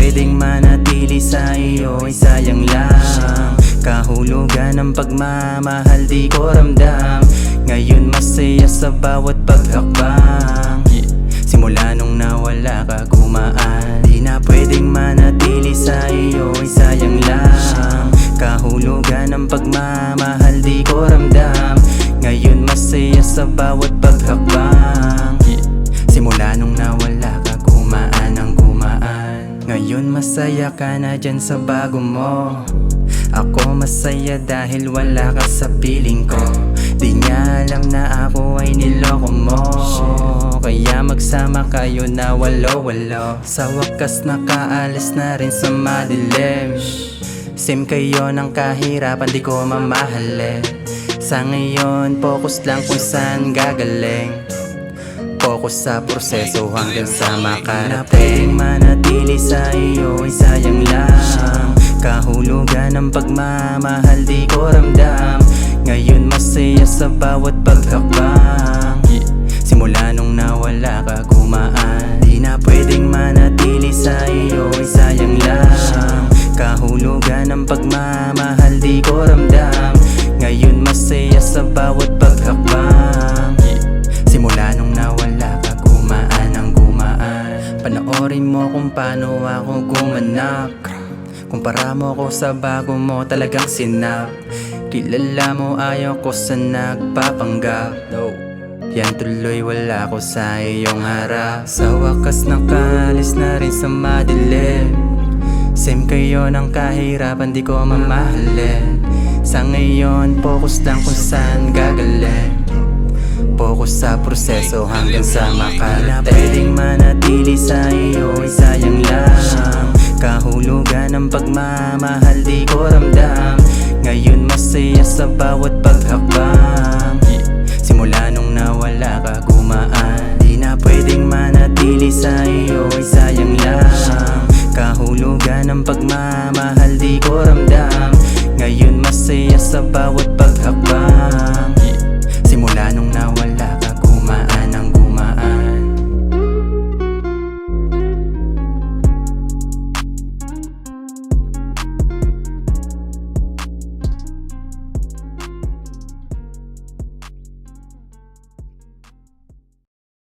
pwedeng manatili sa iyo ay sayang lang. Kahulugan ng pagmamahal di ko ramdam. Ngayon masaya sa bawat paghakbang. Simula nung nawala ka gumaan. Di na pwedeng manatili sa iyo ay sayang lang. Kahulugan ng pagmamahal di ko ramdam. Ngayon masaya sa bawat paghakbang. Simula nung nawala ka gumaan ang gumaan. Ngayon masaya ka na dyan sa bago mo. Ako masaya dahil wala ka sa piling ko. Di niya alam na ako ay niloko mo. Kaya magsama kayo na walo-walo. Sa wakas nakaalis na rin sa madilim. Same kayo ng kahirapan di ko mamahalin. Sa ngayon focus lang kung saan gagaling. Focus sa proseso hanggang sa makarating. Manatili sa iyo ay sayang lang. Kahulugan ng pagmamahal di ko ramdam. Ngayon masaya sa bawat paghakbang. Simula nung nawala ka gumaan. Di na pwedeng manatili sa iyo ay sayang lang. Kahulugan ng pagmamahal di ko ramdam. Ngayon masaya sa bawat paghakbang. Simula nung nawala ka gumaan ang gumaan. Panoorin mo kung paano ako gumanak. Kumpara mo ko sa bago mo talagang sinap. Kilala mo ayaw ko sa nagpapanggap. Yan tuloy wala ko sa iyong harap. Sa wakas nakaalis na rin sa madilim. Same kayo ng kahirapan di ko mamahalin. Sa ngayon focus lang kung saan gagaling. Focus sa proseso hanggang sa makarating. Pwedeng manatili sa iyo ay sayang lang. Kahulugan ng pagmamahal di ko ramdam. Ngayon masaya sa bawat paghakbang. Simula nung nawala ka gumaan. Di na pwedeng manatili sa iyo ay sayang lang. Kahulugan ng pagmamahal di ko ramdam. Ngayon masaya sa bawat paghakbang. Simula nung nawala